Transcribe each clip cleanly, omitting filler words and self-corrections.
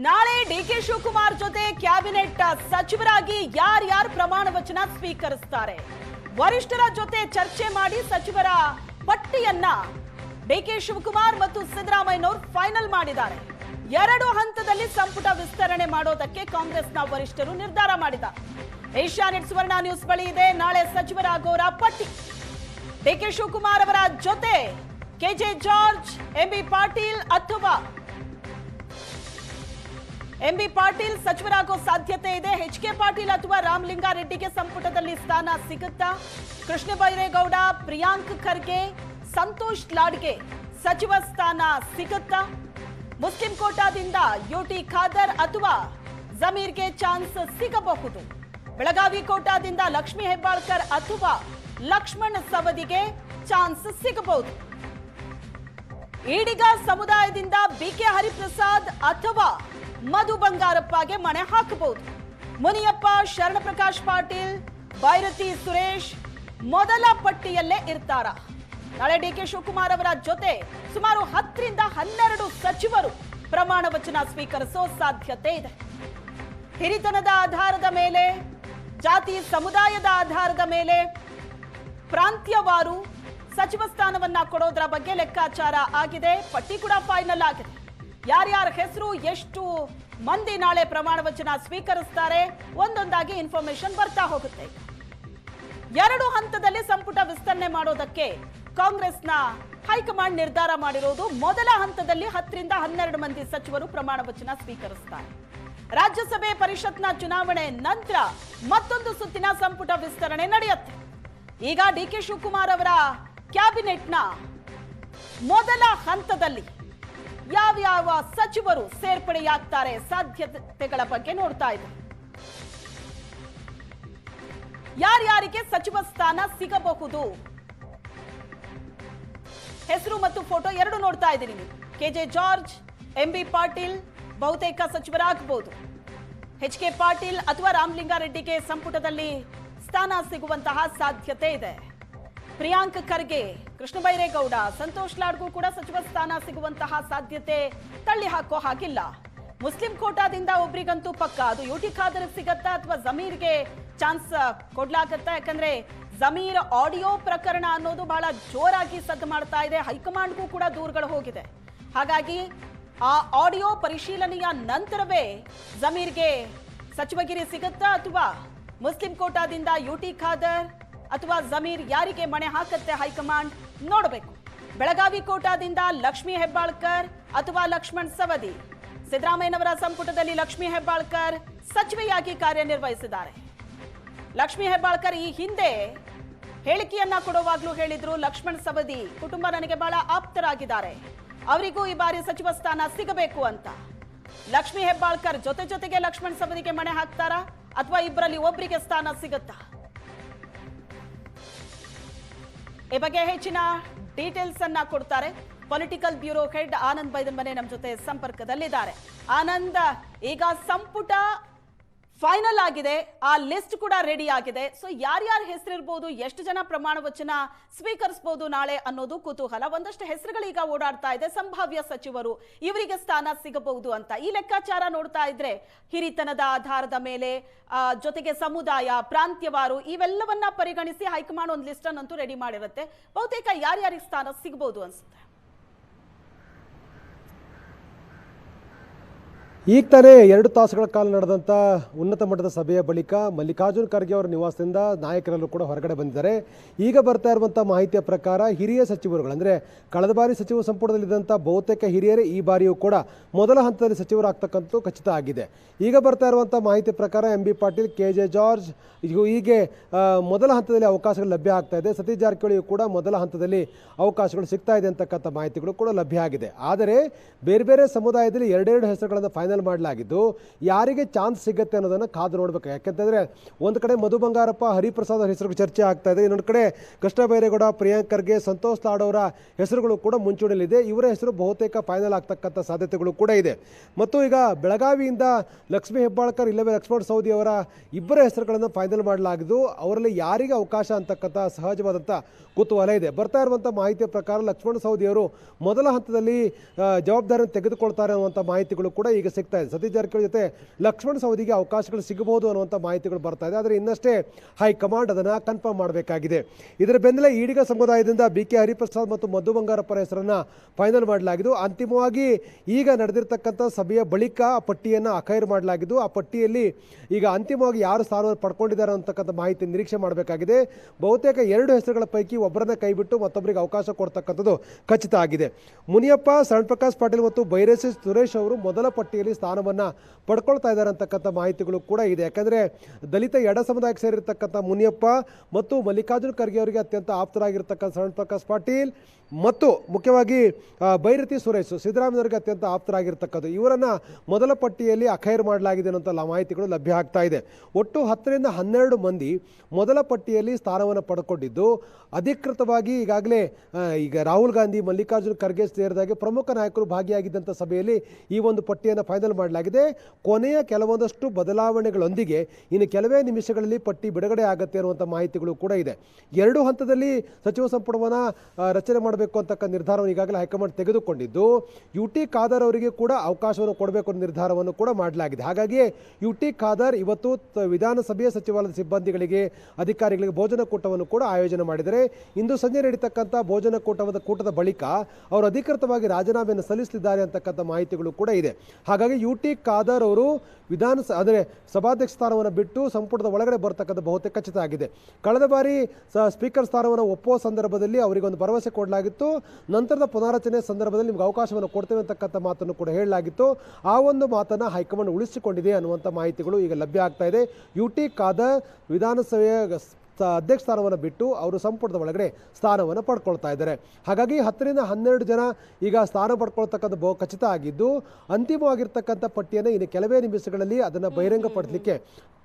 ನಾಳೆ ಡಿಕೆ ಶಿವಕುಮಾರ್ ಜೊತೆ ಕ್ಯಾಬಿನೆಟ್ ಸಚಿವರಾಗಿ ಯಾರ್ಯಾರು ಪ್ರಮಾಣ ವಚನ ಸ್ವೀಕರಿಸುತ್ತಾರೆ, ವರಿಷ್ಠರ ಜೊತೆ ಚರ್ಚೆ ಮಾಡಿ ಸಚಿವರ ಪಟ್ಟಿಯನ್ನ ಡಿಕೆ ಶಿವಕುಮಾರ್ ಮತ್ತು ಸಿದ್ದರಾಮಯ್ಯನವರು ಫೈನಲ್ ಮಾಡಿದ್ದಾರೆ. 2 ಹಂತದಲ್ಲಿ ಸಂಪುಟ ವಿಸ್ತರಣೆ ಮಾಡೋದಕ್ಕೆ ಕಾಂಗ್ರೆಸ್ನ ವರಿಷ್ಠರು ನಿರ್ಧಾರ ಮಾಡಿದ್ದಾರೆ. ಏಷ್ಯಾನೆಟ್ ಸುವರ್ಣ ನ್ಯೂಸ್ ಬಳಿ ಇದೆ ನಾಳೆ ಸಚಿವರಾಗೋರ ಪಟ್ಟಿ. ಡಿಕೆ ಶಿವಕುಮಾರ್ ಅವರ ಜೊತೆ ಕೆಜೆ ಜಾರ್ಜ್, ಎಂಬಿ ಪಾಟೀಲ್ ಅಥವಾ ಎಂಬಿ ಪಾಟೀಲ್ ಸಚಿವರಾಗೋ ಸಾಧ್ಯತೆ ಇದೆ. ಎಚ್.ಕೆ. ಪಾಟೀಲ್ ಅಥವಾ ರಾಮಲಿಂಗಾರೆಡ್ಡಿಗೆ ಸಂಪುಟದಲ್ಲಿ ಸ್ಥಾನ ಸಿಗುತ್ತಾ? ಕೃಷ್ಣ ಬೈರೇಗೌಡ, ಪ್ರಿಯಾಂಕ್ ಖರ್ಗೆ, ಸಂತೋಷ್ ಲಾಡ್ಗೆ ಸಚಿವ ಸ್ಥಾನ ಸಿಗುತ್ತಾ? ಮುಸ್ಲಿಂ ಕೋಟಾದಿಂದ ಯುಟಿ ಖಾದರ್ ಅಥವಾ ಜಮೀರ್ಗೆ ಚಾನ್ಸ್ ಸಿಗಬಹುದು. ಬೆಳಗಾವಿ ಕೋಟಾದಿಂದ ಲಕ್ಷ್ಮೀ ಹೆಬ್ಬಾಳ್ಕರ್ ಅಥವಾ ಲಕ್ಷ್ಮಣ್ ಸವದಿಗೆ ಚಾನ್ಸ್ ಸಿಗಬಹುದು. ಈಡಿಗ ಸಮುದಾಯದಿಂದ ಬಿಕೆ ಹರಿಪ್ರಸಾದ್ ಅಥವಾ ಮಧು ಬಂಗಾರಪ್ಪಗೆ ಮಣೆ ಹಾಕಬಹುದು. ಮುನಿಯಪ್ಪ, ಶರಣ ಪ್ರಕಾಶ್ ಪಾಟೀಲ್, ಬೈರತಿ ಸುರೇಶ್ ಮೊದಲ ಪಟ್ಟಿಯಲ್ಲೇ ಇರ್ತಾರ. ನಾಳೆ ಡಿಕೆ ಶಿವಕುಮಾರ್ ಅವರ ಜೊತೆ ಸುಮಾರು 10 ರಿಂದ 12 ಸಚಿವರು ಪ್ರಮಾಣ ವಚನ ಸ್ವೀಕರಿಸೋ ಸಾಧ್ಯತೆ ಇದೆ. ಹಿರಿತನದ ಆಧಾರದ ಮೇಲೆ, ಜಾತಿ ಸಮುದಾಯದ ಆಧಾರದ ಮೇಲೆ, ಪ್ರಾಂತ್ಯವಾರು ಸಚಿವ ಸ್ಥಾನವನ್ನ ಕೊಡೋದ್ರ ಬಗ್ಗೆ ಲೆಕ್ಕಾಚಾರ ಆಗಿದೆ. ಪಟ್ಟಿ ಕೂಡ ಫೈನಲ್ ಆಗಿದೆ. ಯಾರ್ಯಾರ ಹೆಸರು, ಎಷ್ಟು ಮಂದಿ ನಾಳೆ ಪ್ರಮಾಣ ವಚನ ಸ್ವೀಕರಿಸ್ತಾರೆ ಒಂದೊಂದಾಗಿ ಇನ್ಫಾರ್ಮೇಶನ್ ಬರ್ತಾ ಹೋಗುತ್ತೆ. 2 ಹಂತದಲ್ಲಿ ಸಂಪುಟ ವಿಸ್ತರಣೆ ಮಾಡೋದಕ್ಕೆ ಕಾಂಗ್ರೆಸ್ನ ಹೈಕಮಾಂಡ್ ನಿರ್ಧಾರ ಮಾಡಿರೋದು. ಮೊದಲ ಹಂತದಲ್ಲಿ 10 ರಿಂದ 12 ಮಂದಿ ಸಚಿವರು ಪ್ರಮಾಣ ವಚನ ಸ್ವೀಕರಿಸುತ್ತಾರೆ. ರಾಜ್ಯಸಭೆ ಪರಿಷತ್ನ ಚುನಾವಣೆ ನಂತರ ಮತ್ತೊಂದು ಸುತ್ತಿನ ಸಂಪುಟ ವಿಸ್ತರಣೆ ನಡೆಯುತ್ತೆ. ಈಗ ಡಿಕೆ ಶಿವಕುಮಾರ್ ಅವರ ಕ್ಯಾಬಿನೆಟ್ನ ಮೊದಲ ಹಂತದಲ್ಲಿ ಯಾವ್ಯಾವ ಸಚಿವರು ಸೇರ್ಪಡೆಯಾಗ್ತಾರೆ ಸಾಧ್ಯತೆಗಳ ಬಗ್ಗೆ ನೋಡ್ತಾ ಇದ್ದಾರೆ. ಯಾರ್ಯಾರಿಗೆ ಸಚಿವ ಸ್ಥಾನ ಸಿಗಬಹುದು ಹೆಸರು ಮತ್ತು ಫೋಟೋ ಎರಡು ನೋಡ್ತಾ ಇದ್ದೀರಿ ನೀವು. ಕೆಜೆ ಜಾರ್ಜ್, ಎಂಬಿ ಪಾಟೀಲ್ ಬಹುತೇಕ ಸಚಿವರಾಗಬಹುದು. ಎಚ್.ಕೆ. ಪಾಟೀಲ್ ಅಥವಾ ರಾಮಲಿಂಗಾರೆಡ್ಡಿಗೆ ಸಂಪುಟದಲ್ಲಿ ಸ್ಥಾನ ಸಿಗುವಂತಹ ಸಾಧ್ಯತೆ ಇದೆ. ಪ್ರಿಯಾಂಕ್ ಖರ್ಗೆ, ಕೃಷ್ಣ ಬೈರೇಗೌಡ, ಸಂತೋಷ್ ಲಾಡ್ಗೂ ಕೂಡ ಸಚಿವ ಸ್ಥಾನ ಸಿಗುವಂತಹ ಸಾಧ್ಯತೆ ತಳ್ಳಿ ಹಾಕೋ ಹಾಗಿಲ್ಲ. ಮುಸ್ಲಿಂ ಕೋಟಾದಿಂದ ಒಬ್ರಿಗಂತೂ ಪಕ್ಕ, ಅದು ಯುಟಿ ಖಾದರ್ ಸಿಗತ್ತಾ ಅಥವಾ ಜಮೀರ್ಗೆ ಚಾನ್ಸ್ ಕೊಡ್ಲಾಗತ್ತಾ? ಯಾಕಂದ್ರೆ ಜಮೀರ್ ಆಡಿಯೋ ಪ್ರಕರಣ ಅನ್ನೋದು ಬಹಳ ಜೋರಾಗಿ ಸದ್ದು ಮಾಡ್ತಾ ಇದೆ. ಹೈಕಮಾಂಡ್ಗೂ ಕೂಡ ದೂರುಗಳು ಹೋಗಿದೆ. ಹಾಗಾಗಿ ಆ ಆಡಿಯೋ ಪರಿಶೀಲನೆಯ ನಂತರವೇ ಜಮೀರ್ಗೆ ಸಚಿವಗಿರಿ ಸಿಗುತ್ತಾ ಅಥವಾ ಮುಸ್ಲಿಂ ಕೋಟಾದಿಂದ ಯುಟಿ ಖಾದರ್ ಅಥವಾ ಜಮೀರ್ ಯಾರಿಗೆ ಮಣೆ ಹಾಕತ್ತೆ ಹೈಕಮಾಂಡ್ ನೋಡಬೇಕು. ಬೆಳಗಾವಿ ಕೋಟಾದಿಂದ ಲಕ್ಷ್ಮೀ ಹೆಬ್ಬಾಳ್ಕರ್ ಅಥವಾ ಲಕ್ಷ್ಮಣ್ ಸವದಿ. ಸಿದ್ದರಾಮಯ್ಯನವರ ಸಂಪುಟದಲ್ಲಿ ಲಕ್ಷ್ಮೀ ಹೆಬ್ಬಾಳ್ಕರ್ ಸಚಿವೆಯಾಗಿ ಕಾರ್ಯನಿರ್ವಹಿಸಿದ್ದಾರೆ. ಲಕ್ಷ್ಮೀ ಹೆಬ್ಬಾಳ್ಕರ್ ಈ ಹಿಂದೆ ಹೇಳಿಕೆಯನ್ನ ಕೊಡುವಾಗ್ಲೂ ಹೇಳಿದ್ರು, ಲಕ್ಷ್ಮಣ್ ಸವದಿ ಕುಟುಂಬ ನನಗೆ ಬಹಳ ಆಪ್ತರಾಗಿದ್ದಾರೆ, ಅವರಿಗೂ ಈ ಬಾರಿ ಸಚಿವ ಸ್ಥಾನ ಸಿಗಬೇಕು ಅಂತ. ಲಕ್ಷ್ಮೀ ಹೆಬ್ಬಾಳ್ಕರ್ ಜೊತೆಗೆ ಲಕ್ಷ್ಮಣ್ ಸವದಿಗೆ ಮಣೆ ಹಾಕ್ತಾರಾ ಅಥವಾ ಇಬ್ಬರಲ್ಲಿ ಒಬ್ಬರಿಗೆ ಸ್ಥಾನ ಸಿಗುತ್ತಾ? ಈ ಬಗ್ಗೆ ಹೆಚ್ಚಿನ ಡೀಟೇಲ್ಸ್ ಅನ್ನ ಕೊಡ್ತಾರೆ ಪೊಲಿಟಿಕಲ್ ಬ್ಯೂರೋ ಹೆಡ್ ಆನಂದ್ ಬೈದನ್ಮನೆ ನಮ್ಮ ಜೊತೆ ಸಂಪರ್ಕದಲ್ಲಿದ್ದಾರೆ. ಆನಂದ್, ಈಗ ಸಂಪುಟ ಫೈನಲ್ ಆಗಿದೆ, ಆ ಲಿಸ್ಟ್ ಕೂಡ ರೆಡಿ ಆಗಿದೆ. ಸೊ ಯಾರ್ಯಾರ ಹೆಸರಿರ್ಬೋದು, ಎಷ್ಟು ಜನ ಪ್ರಮಾಣ ವಚನ ಸ್ವೀಕರಿಸಬಹುದು ನಾಳೆ ಅನ್ನೋದು ಕುತೂಹಲ. ಒಂದಷ್ಟು ಹೆಸರುಗಳೀಗ ಓಡಾಡ್ತಾ ಇದೆ, ಸಂಭಾವ್ಯ ಸಚಿವರು ಇವರಿಗೆ ಸ್ಥಾನ ಸಿಗಬಹುದು ಅಂತ. ಈ ಲೆಕ್ಕಾಚಾರ ನೋಡ್ತಾ ಇದ್ರೆ ಹಿರಿತನದ ಆಧಾರದ ಮೇಲೆ, ಜೊತೆಗೆ ಸಮುದಾಯ, ಪ್ರಾಂತ್ಯವಾರು ಇವೆಲ್ಲವನ್ನ ಪರಿಗಣಿಸಿ ಹೈಕಮಾಂಡ್ ಒಂದು ಲಿಸ್ಟ್ ಅನ್ನಂತೂ ರೆಡಿ ಮಾಡಿರುತ್ತೆ. ಬಹುತೇಕ ಯಾರ್ಯಾರಿಗೆ ಸ್ಥಾನ ಸಿಗಬಹುದು ಅನ್ಸುತ್ತೆ? ಈಗ ತಾನೇ 2 ತಾಸುಗಳ ಕಾಲ ನಡೆದಂಥ ಉನ್ನತ ಮಟ್ಟದ ಸಭೆಯ ಬಳಿಕ ಮಲ್ಲಿಕಾರ್ಜುನ್ ಖರ್ಗೆ ಅವರ ನಿವಾಸದಿಂದ ನಾಯಕರೆಲ್ಲರೂ ಕೂಡ ಹೊರಗಡೆ ಬಂದಿದ್ದಾರೆ. ಈಗ ಬರ್ತಾ ಇರುವಂಥ ಮಾಹಿತಿಯ ಪ್ರಕಾರ ಹಿರಿಯ ಸಚಿವರುಗಳು, ಅಂದರೆ ಕಳೆದ ಬಾರಿ ಸಚಿವ ಸಂಪುಟದಲ್ಲಿದ್ದಂಥ ಬಹುತೇಕ ಹಿರಿಯರೇ ಈ ಬಾರಿಯೂ ಕೂಡ ಮೊದಲ ಹಂತದಲ್ಲಿ ಸಚಿವರಾಗ್ತಕ್ಕಂಥದ್ದು ಖಚಿತ ಆಗಿದೆ. ಈಗ ಬರ್ತಾ ಇರುವಂಥ ಮಾಹಿತಿ ಪ್ರಕಾರ ಎಂಬಿ ಪಾಟೀಲ್, ಕೆಜೆ ಜಾರ್ಜ್ ಹೀಗೆ ಮೊದಲ ಹಂತದಲ್ಲಿ ಅವಕಾಶಗಳು ಲಭ್ಯ ಆಗ್ತಾ ಇದೆ. ಸತೀಶ್ ಜಾರಕಿಹೊಳಿಯೂ ಕೂಡ ಮೊದಲ ಹಂತದಲ್ಲಿ ಅವಕಾಶಗಳು ಸಿಗ್ತಾ ಇದೆ ಅಂತಕ್ಕಂಥ ಮಾಹಿತಿಗಳು ಕೂಡ ಲಭ್ಯ ಆಗಿದೆ. ಆದರೆ ಬೇರೆ ಬೇರೆ ಸಮುದಾಯದಲ್ಲಿ 2 ಹೆಸರುಗಳನ್ನು ಫೈನಲ್ ಮಾಡಲಾಗಿದ್ದು ಯಾರಿಗೆ ಚಾನ್ಸ್ ಸಿಗುತ್ತೆ ಅನ್ನೋದನ್ನು ಕಾದು ನೋಡಬೇಕು. ಯಾಕೆಂತಂದ್ರೆ ಒಂದು ಕಡೆ ಮಧು ಬಂಗಾರಪ್ಪ, ಹರಿಪ್ರಸಾದ್ ಅವರ ಹೆಸರು ಚರ್ಚೆ ಆಗ್ತಾ ಇದೆ. ಇನ್ನೊಂದು ಕಡೆ ಕೃಷ್ಣ ಬೈರೇಗೌಡ, ಪ್ರಿಯಾಂಕ್ ಖರ್ಗೆ, ಸಂತೋಷ್ ಲಾಡ್ ಅವರ ಹೆಸರುಗಳು ಕೂಡ ಮುಂಚೂಣಿಯಲ್ಲಿದೆ. ಇವರ ಹೆಸರು ಬಹುತೇಕ ಫೈನಲ್ ಆಗ್ತಕ್ಕಂಥ ಸಾಧ್ಯತೆಗಳು ಕೂಡ ಇದೆ. ಮತ್ತು ಈಗ ಬೆಳಗಾವಿಯಿಂದ ಲಕ್ಷ್ಮೀ ಹೆಬ್ಬಾಳ್ಕರ್ ಇಲ್ಲವೇ ಲಕ್ಷ್ಮಣ್ ಸವದಿ ಅವರ ಇಬ್ಬರ ಹೆಸರುಗಳನ್ನು ಫೈನಲ್ ಮಾಡಲಾಗಿದ್ದು ಅವರಲ್ಲಿ ಯಾರಿಗೆ ಅವಕಾಶ ಅಂತಕ್ಕಂಥ ಸಹಜವಾದಂಥ ಕುತೂಹಲ ಇದೆ. ಬರ್ತಾ ಇರುವಂಥ ಮಾಹಿತಿಯ ಪ್ರಕಾರ ಲಕ್ಷ್ಮಣ್ ಸವದಿ ಅವರು ಮೊದಲ ಹಂತದಲ್ಲಿ ಜವಾಬ್ದಾರಿಯನ್ನು ತೆಗೆದುಕೊಳ್ತಾರೆ ಅನ್ನುವಂಥ ಮಾಹಿತಿಗಳು ಕೂಡ ಈಗ ಸಿಗ್ತಾ ಇದೆ. ಸತೀಶ್ ಜಾರಕಿಹೊಳಿ ಜೊತೆ ಲಕ್ಷ್ಮಣ್ ಸವದಿಗೆ ಅವಕಾಶಗಳು ಸಿಗಬಹುದು ಅನ್ನುವಂಥ ಮಾಹಿತಿಗಳು ಬರ್ತಾ ಇದೆ. ಆದರೆ ಇನ್ನಷ್ಟೇ ಹೈಕಮಾಂಡ್ ಅದನ್ನು ಕನ್ಫರ್ಮ್ ಮಾಡಬೇಕಾಗಿದೆ. ಇದರ ಬೆನ್ನಲ್ಲೇ ಈಡಿಗ ಸಮುದಾಯದಿಂದ BK ಹರಿಪ್ರಸಾದ್ ಮತ್ತು ಮಧು ಬಂಗಾರಪ್ಪರ ಹೆಸರನ್ನು ಫೈನಲ್ ಮಾಡಲಾಗಿದ್ದು, ಅಂತಿಮವಾಗಿ ಈಗ ನಡೆದಿರ್ತಕ್ಕಂಥ ಸಭೆಯ ಬಳಿಕ ಆ ಪಟ್ಟಿಯನ್ನು ಅಖೈರು ಮಾಡಲಾಗಿದ್ದು, ಆ ಪಟ್ಟಿಯಲ್ಲಿ ಈಗ ಅಂತಿಮವಾಗಿ ಯಾರು ಸ್ಥಾನವನ್ನು ಪಡ್ಕೊಂಡಿದ್ದಾರೆ ಅಂತಕ್ಕಂಥ ಮಾಹಿತಿ ನಿರೀಕ್ಷೆ ಮಾಡಬೇಕಾಗಿದೆ. ಬಹುತೇಕ 2 ಹೆಸರುಗಳ ಪೈಕಿ ಒಬ್ಬರನ್ನ ಕೈಬಿಟ್ಟು ಮತ್ತೊಬ್ಬರಿಗೆ ಅವಕಾಶ ಕೊಡ್ತಕ್ಕಂಥದ್ದು ಖಚಿತ ಆಗಿದೆ. ಮುನಿಯಪ್ಪ, ಶರಣಪ್ರಕಾಶ್ ಪಾಟೀಲ್ ಮತ್ತು ಬೈರೇಸಿ ಸುರೇಶ್ ಅವರು ಮೊದಲ ಪಟ್ಟಿಯಲ್ಲಿ ಸ್ಥಾನವನ್ನು ಪಡ್ಕೊಳ್ತಾ ಇದ್ದಾರೆ ಅಂತಕ್ಕಂಥ ಮಾಹಿತಿಗಳು ಕೂಡ ಇದೆ. ಯಾಕಂದರೆ ದಲಿತ ಎಡ ಸಮುದಾಯಕ್ಕೆ ಸೇರಿರ್ತಕ್ಕಂಥ ಮುನಿಯಪ್ಪ ಮತ್ತು ಮಲ್ಲಿಕಾರ್ಜುನ ಖರ್ಗೆ ಅವರಿಗೆ ಅತ್ಯಂತ ಆಪ್ತರಾಗಿರ್ತಕ್ಕಂಥ ಶರಣಪ್ರಕಾಶ್ ಪಾಟೀಲ್ ಮತ್ತು ಮುಖ್ಯವಾಗಿ ಬೈರತಿ ಸುರೇಶ್ ಸಿದ್ದರಾಮಯ್ಯವರಿಗೆ ಅತ್ಯಂತ ಆಪ್ತರಾಗಿರ್ತಕ್ಕದ್ದು ಇವರನ್ನು ಮೊದಲ ಪಟ್ಟಿಯಲ್ಲಿ ಅಖೈರು ಮಾಡಲಾಗಿದೆ ಅನ್ನೋಂಥ ಮಾಹಿತಿಗಳು ಲಭ್ಯ ಆಗ್ತಾ ಇದೆ. ಒಟ್ಟು 10 ರಿಂದ 12 ಮಂದಿ ಮೊದಲ ಪಟ್ಟಿಯಲ್ಲಿ ಸ್ಥಾನವನ್ನು ಪಡ್ಕೊಂಡಿದ್ದು, ಅಧಿಕೃತವಾಗಿ ಈಗಾಗಲೇ ಈಗ ರಾಹುಲ್ ಗಾಂಧಿ, ಮಲ್ಲಿಕಾರ್ಜುನ ಖರ್ಗೆ ಸೇರಿದಾಗೆ ಪ್ರಮುಖ ನಾಯಕರು ಭಾಗಿಯಾಗಿದ್ದಂಥ ಸಭೆಯಲ್ಲಿ ಈ ಒಂದು ಪಟ್ಟಿಯನ್ನು ಫೈನಲ್ ಮಾಡಲಾಗಿದೆ. ಕೊನೆಯ ಕೆಲವೊಂದಷ್ಟು ಬದಲಾವಣೆಗಳೊಂದಿಗೆ ಇನ್ನು ಕೆಲವೇ ನಿಮಿಷಗಳಲ್ಲಿ ಪಟ್ಟಿ ಬಿಡುಗಡೆ ಆಗುತ್ತೆ ಅನ್ನುವಂಥ ಮಾಹಿತಿಗಳು ಕೂಡ ಇದೆ. 2 ಹಂತದಲ್ಲಿ ಸಚಿವ ಸಂಪುಟವನ್ನು ರಚನೆ ಮಾಡಬೇಕು ಅಂತಕ್ಕ ನಿರ್ಧಾರವನ್ನು ಈಗಾಗಲೇ ಹೈಕಮಾಂಡ್ ತೆಗೆದುಕೊಂಡಿದ್ದು, UT ಖಾದರ್ ಅವರಿಗೆ ಕೂಡ ಅವಕಾಶವನ್ನು ಕೊಡಬೇಕು ಅನ್ನೋ ನಿರ್ಧಾರವನ್ನು ಕೂಡ ಮಾಡಲಾಗಿದೆ. ಹಾಗಾಗಿ UT ಖಾದರ್ ಇವತ್ತು ವಿಧಾನಸಭೆಯ ಸಚಿವಾಲಯದ ಸಿಬ್ಬಂದಿಗಳಿಗೆ, ಅಧಿಕಾರಿಗಳಿಗೆ ಭೋಜನ ಕೂಟವನ್ನು ಕೂಡ ಆಯೋಜನೆ ಮಾಡಿದರೆ, ಇಂದು ಸಂಜೆ ನಡೀತಕ್ಕಂಥ ಭೋಜನ ಕೂಟದ ಬಳಿಕ ಅವರು ಅಧಿಕೃತವಾಗಿ ರಾಜೀನಾಮೆಯನ್ನು ಸಲ್ಲಿಸಲಿದ್ದಾರೆ ಅಂತಕ್ಕಂಥ ಮಾಹಿತಿಗಳು ಕೂಡ ಇದೆ. ಹಾಗಾಗಿ UT ಖಾದರ್ ಅವರು ಅಂದರೆ ಸಭಾಧ್ಯಕ್ಷ ಸ್ಥಾನವನ್ನು ಬಿಟ್ಟು ಸಂಪುಟದ ಒಳಗಡೆ ಬರ್ತಕ್ಕಂಥ ಬಹುತೇಕ ಖಚಿತ ಆಗಿದೆ. ಕಳೆದ ಬಾರಿ ಸ್ಪೀಕರ್ ಸ್ಥಾನವನ್ನು ಒಪ್ಪುವ ಸಂದರ್ಭದಲ್ಲಿ ಅವರಿಗೊಂದು ಭರವಸೆ ಕೊಡಲಾಗಿತ್ತು. ನಂತರದ ಪುನಾರಚನೆ ಸಂದರ್ಭದಲ್ಲಿ ನಿಮ್ಗೆ ಅವಕಾಶವನ್ನು ಕೊಡ್ತೇವೆ ಅಂತಕ್ಕಂಥ ಮಾತನ್ನು ಕೂಡ ಹೇಳಲಾಗಿತ್ತು. ಆ ಒಂದು ಮಾತನ್ನು ಹೈಕಮಾಂಡ್ ಉಳಿಸಿಕೊಂಡಿದೆ ಅನ್ನುವಂಥ ಮಾಹಿತಿಗಳು ಈಗ ಲಭ್ಯ ಆಗ್ತಾ ಇದೆ. UT ಖಾದರ್ ವಿಧಾನಸಭೆಯ ಅಧ್ಯಕ್ಷ ಸ್ಥಾನವನ್ನು ಬಿಟ್ಟು ಅವರು ಸಂಪುಟದ ಒಳಗಡೆ ಸ್ಥಾನವನ್ನು ಪಡ್ಕೊಳ್ತಾ ಇದ್ದಾರೆ. ಹಾಗಾಗಿ 10 ರಿಂದ 12 ಜನ ಈಗ ಸ್ಥಾನ ಪಡ್ಕೊಳ್ತಕ್ಕಂಥ ಬಹು ಖಚಿತ ಆಗಿದ್ದು, ಅಂತಿಮವಾಗಿರ್ತಕ್ಕಂಥ ಪಟ್ಟಿಯನ್ನು ಇನ್ನು ಕೆಲವೇ ನಿಮಿಷಗಳಲ್ಲಿ ಅದನ್ನು ಬಹಿರಂಗಪಡಿಸಲಿಕ್ಕೆ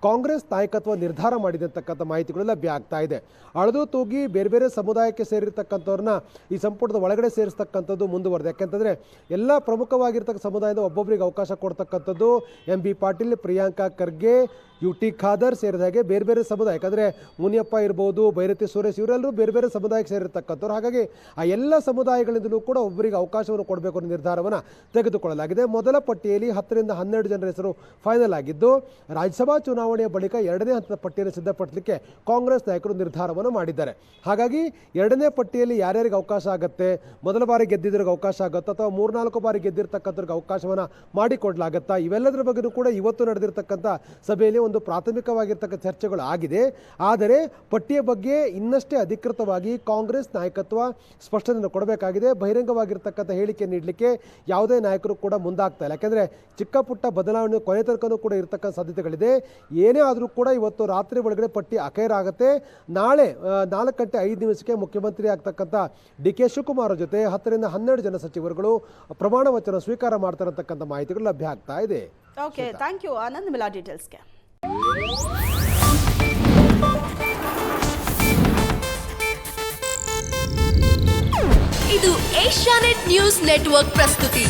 ಕಾಂಗ್ರೆಸ್ ನಾಯಕತ್ವ ನಿರ್ಧಾರ ಮಾಡಿದೆ ಅಂತಕ್ಕಂಥ ಮಾಹಿತಿಗಳು ಲಭ್ಯ ಆಗ್ತಾ ಇದೆ. ಅಳೆದು ತೂಗಿ ಬೇರೆ ಬೇರೆ ಸಮುದಾಯಕ್ಕೆ ಸೇರಿರ್ತಕ್ಕಂಥವ್ರನ್ನ ಈ ಸಂಪುಟದ ಒಳಗಡೆ ಸೇರಿಸ್ತಕ್ಕಂಥದ್ದು ಮುಂದುವರೆದ. ಯಾಕೆಂತಂದರೆ ಎಲ್ಲ ಪ್ರಮುಖವಾಗಿರ್ತಕ್ಕ ಸಮುದಾಯದ ಒಬ್ಬೊಬ್ಬರಿಗೆ ಅವಕಾಶ ಕೊಡ್ತಕ್ಕಂಥದ್ದು MB ಪಾಟೀಲ್, ಪ್ರಿಯಾಂಕಾ ಖರ್ಗೆ, UT ಖಾದರ್ ಸೇರಿದ ಹಾಗೆ ಬೇರೆ ಬೇರೆ ಸಮುದಾಯ, ಯಾಕಂದರೆ ಮುನಿಯಪ್ಪ ಇರ್ಬೋದು, ಬೈರತಿ ಸುರೇಶ್ ಇವರೆಲ್ಲರೂ ಬೇರೆ ಬೇರೆ ಸಮುದಾಯಕ್ಕೆ ಸೇರಿರ್ತಕ್ಕಂಥವ್ರು. ಹಾಗಾಗಿ ಆ ಎಲ್ಲ ಸಮುದಾಯಗಳಿಂದಲೂ ಕೂಡ ಒಬ್ಬರಿಗೆ ಅವಕಾಶವನ್ನು ಕೊಡಬೇಕು ಅನ್ನೋ ನಿರ್ಧಾರವನ್ನು ತೆಗೆದುಕೊಳ್ಳಲಾಗಿದೆ. ಮೊದಲ ಪಟ್ಟಿಯಲ್ಲಿ 10 ರಿಂದ 12 ಜನರ ಹೆಸರು ಫೈನಲ್ ಆಗಿದ್ದು, ರಾಜ್ಯಸಭಾ ಚುನಾವಣೆಯ ಬಳಿಕ 2ನೇ ಹಂತದ ಪಟ್ಟಿಯನ್ನು ಸಿದ್ಧಪಡಿಸಲಿಕ್ಕೆ ಕಾಂಗ್ರೆಸ್ ನಾಯಕರು ನಿರ್ಧಾರವನ್ನು ಮಾಡಿದ್ದಾರೆ. ಹಾಗಾಗಿ 2ನೇ ಪಟ್ಟಿಯಲ್ಲಿ ಯಾರ್ಯಾರಿಗೆ ಅವಕಾಶ ಆಗುತ್ತೆ, ಮೊದಲ ಬಾರಿ ಗೆದ್ದಿದ್ರಿಗೆ ಅವಕಾಶ ಆಗುತ್ತಾ ಅಥವಾ 3-4 ಬಾರಿ ಗೆದ್ದಿರ್ತಕ್ಕಂಥವ್ರಿಗೆ ಅವಕಾಶವನ್ನು ಮಾಡಿಕೊಡ್ಲಾಗತ್ತಾ, ಇವೆಲ್ಲದರ ಬಗ್ಗೆಯೂ ಕೂಡ ಇವತ್ತು ನಡೆದಿರ್ತಕ್ಕಂಥ ಸಭೆಯಲ್ಲಿ ಒಂದು ಪ್ರಾಥಮಿಕವಾಗಿರ್ತಕ್ಕ ಚರ್ಚೆಗಳು ಆಗಿದೆ. ಆದರೆ ಪಟ್ಟಿಯ ಬಗ್ಗೆ ಇನ್ನಷ್ಟೇ ಅಧಿಕೃತವಾಗಿ ಕಾಂಗ್ರೆಸ್ ನಾಯಕತ್ವ ಸ್ಪಷ್ಟನೆಯನ್ನು ಕೊಡಬೇಕಾಗಿದೆ. ಬಹಿರಂಗವಾಗಿರ್ತಕ್ಕಂಥ ಹೇಳಿಕೆ ನೀಡಲಿಕ್ಕೆ ಯಾವುದೇ ನಾಯಕರು ಕೂಡ ಮುಂದಾಗ್ತಾ ಇಲ್ಲ. ಯಾಕೆಂದರೆ ಚಿಕ್ಕ ಪುಟ್ಟ ಬದಲಾವಣೆ ಕೊನೆ ತನಕನೂ ಕೂಡ ಇರತಕ್ಕಂಥ ಸಾಧ್ಯತೆಗಳಿದೆ. ಏನೇ ಆದರೂ ಕೂಡ ಇವತ್ತು ರಾತ್ರಿ ಒಳಗಡೆ ಪಟ್ಟಿ ಅಖೈರಾಗುತ್ತೆ. ನಾಳೆ 4:05 ಮುಖ್ಯಮಂತ್ರಿ ಆಗ್ತಕ್ಕಂಥ DK ಶಿವಕುಮಾರ್ ಜೊತೆ 10 ರಿಂದ 12 ಜನ ಸಚಿವರುಗಳು ಪ್ರಮಾಣ ವಚನ ಸ್ವೀಕಾರ ಮಾಡ್ತಾರೆ ಅಂತಕ್ಕಂಥ ಮಾಹಿತಿಗಳು ಲಭ್ಯ ಆಗ್ತಾ ಇದೆ. Okay, thank you Anand Mila ಡೀಟೇಲ್ಸ್ಗೆ. ಇದು ಏಷ್ಯಾನೆಟ್ ನ್ಯೂಸ್ ನೆಟ್ವರ್ಕ್ ಪ್ರಸ್ತುತಿ.